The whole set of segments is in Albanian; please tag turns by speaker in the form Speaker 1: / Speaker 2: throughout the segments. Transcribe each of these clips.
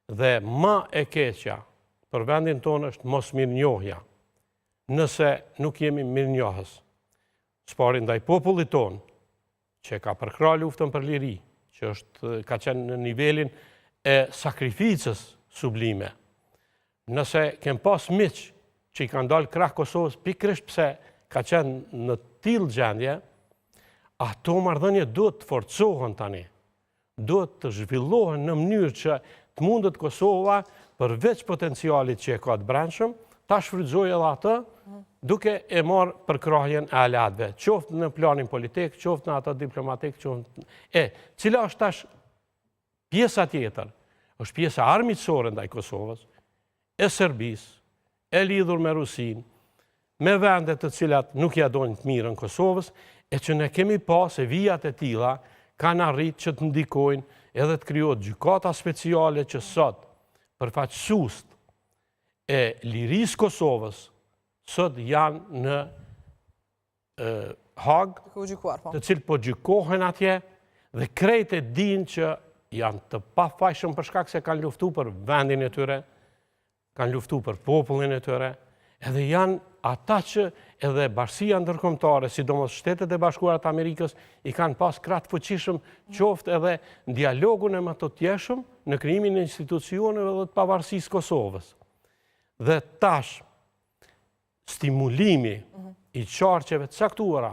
Speaker 1: Dhe ma e keqja për vendin tonë është mos mirënjohja. Nëse nuk jemi mirënjohës, çfarë ndaj popullit tonë, që ka përkra luftën për liri, që ka qenë në nivelin e sakrificës sublime. Nëse kem pas miq që i kanë dalë krah Kosovës, pikërisht pse ka qenë në tillë gjendje, ato marrëdhënie duhet të forcohen tani. Duhet të zhvillohen në mënyrë që të mundet Kosova, përveç potencialit që e ka të brendshëm, ta shfrytëzojë edhe atë, duke e marrë përkrahjen e aleatëve, qoftë në planin politik, qoftë në atë diplomatik, cila është tash pjesa tjetër, është pjesa armiqësore ndaj Kosovës, e Serbisë, e lidhur me Rusinë, me vendet të cilat nuk ja dojnë të mirën Kosovës, e që ne kemi pas e vijat e tilla kanë arritë që të ndikojnë edhe të krijohet gjykata speciale që sot përfaqësuesit e lirisë Kosovës sot janë në Hag, të cilët po gjykohen atje dhe krejt e dinë që janë të pafajshëm për shkak se kanë luftu për vendin e tyre, kanë luftu për popullin e tyre, edhe janë ata që edhe bashkësia ndërkombëtare, sidomos Shtetet e Bashkuara të Amerikës, i kanë pas krah të fuqishëm qoftë edhe në dialogun e më të tjeshëm në krijimin e institucioneve dhe të pavarësisë Kosovës. Dhe tash, stimulimi i qarqeve të caktuara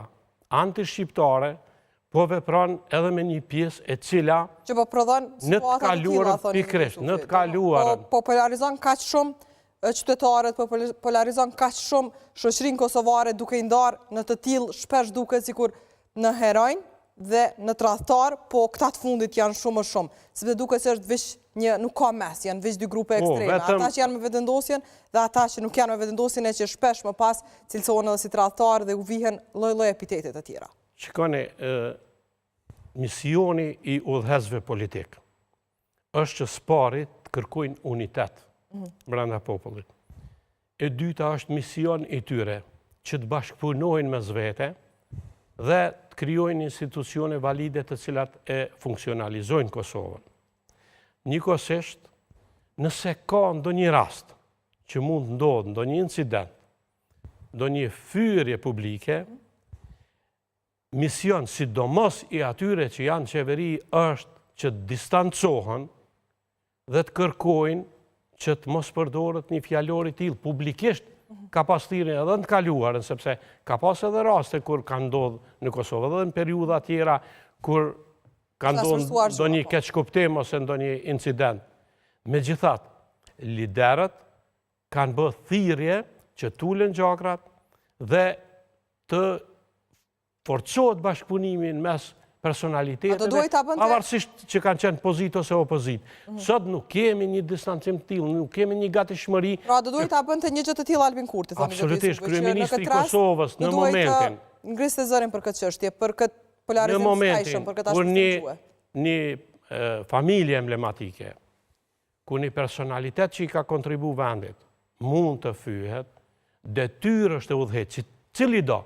Speaker 1: anti-shqiptare po vepron edhe me një pjesë e cila
Speaker 2: që po prodhon
Speaker 1: në të kaluarën pikërisht, në të kaluarën.
Speaker 2: Po polarizon kaq shumë qytetarët, po polarizon kaq shumë shoqërinë kosovare duke i ndarë në të tillë shpesh duket sikur në heronj dhe në tradhtar, po këta të fundit janë shumë më shumë, sepse duket se është veç një, nuk ka mes, janë veç dy grupe ekstreme, ata që janë me vetëndosjen dhe ata që nuk janë me vetëndosjen e që shpesh më pas cilësohen edhe si tradhtar dhe u vihen lloj-lloj epitetet e tjera.
Speaker 1: Shikoni, misioni i udhëheqësve politik është që s'parit të kërkojnë unitet brenda popullit. E dyta është mision i tyre që të bashkëpunojnë mes vete dhe të krijojnë institucione valide të cilat e funksionalizojnë Kosovën. Njëkohësisht, nëse ka ndonjë rast që mund ndodhë ndonjë incident, ndonjë fyerje publike, mision sidomos i atyre që janë qeveri është që të distancohen dhe të kërkojnë që të mos përdoret një fjalor i tillë publikisht, ka pas thirrje edhe në të kaluarën, sepse ka pas edhe raste kur ka ndodhur në Kosovë edhe në periudha tjera kur ka ndodhur ndonjë keqkuptim ose ndonjë incident. Megjithatë, liderët kanë bërë thirrje që tulen gjakrat dhe të forcohet bashkëpunimin mes personaliteteve, pavarësisht që kanë qenë pozitë ose opozitë. Sot nuk kemi një distancim të tillë, nuk kemi një gatishmëri.
Speaker 2: Pra do duhet ta bënte një gjë të tillë Albin Kurti, thonë.
Speaker 1: Absolutisht, kryeministri i Kosovës në momentin
Speaker 2: ngriste zërin për këtë çështje, për këtë polarizim të shkajshëm, për këtë
Speaker 1: ashtu një familje emblematike, ku një personalitet që i ka kontribu vendit, mund të fyhet, detyrë është e udhëheqësit, cili do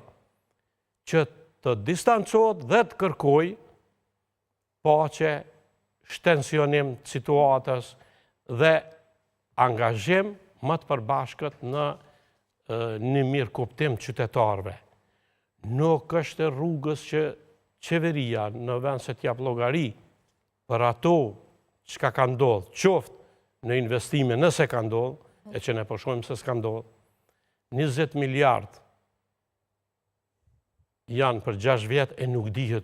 Speaker 1: që të distancohet dhe të kërkoj paqe, shtensionim të situatës dhe angazhim më të përbashkët në një mirë kuptim qytetarëve. Nuk është rrugës që qeveria në vend se t'jap llogari për ato çka ka ndodhur, qoftë në investime nëse ka ndodhur, e që ne po shohim se s'ka ndodhur, 20 miliard janë për 6 vjet e nuk dihet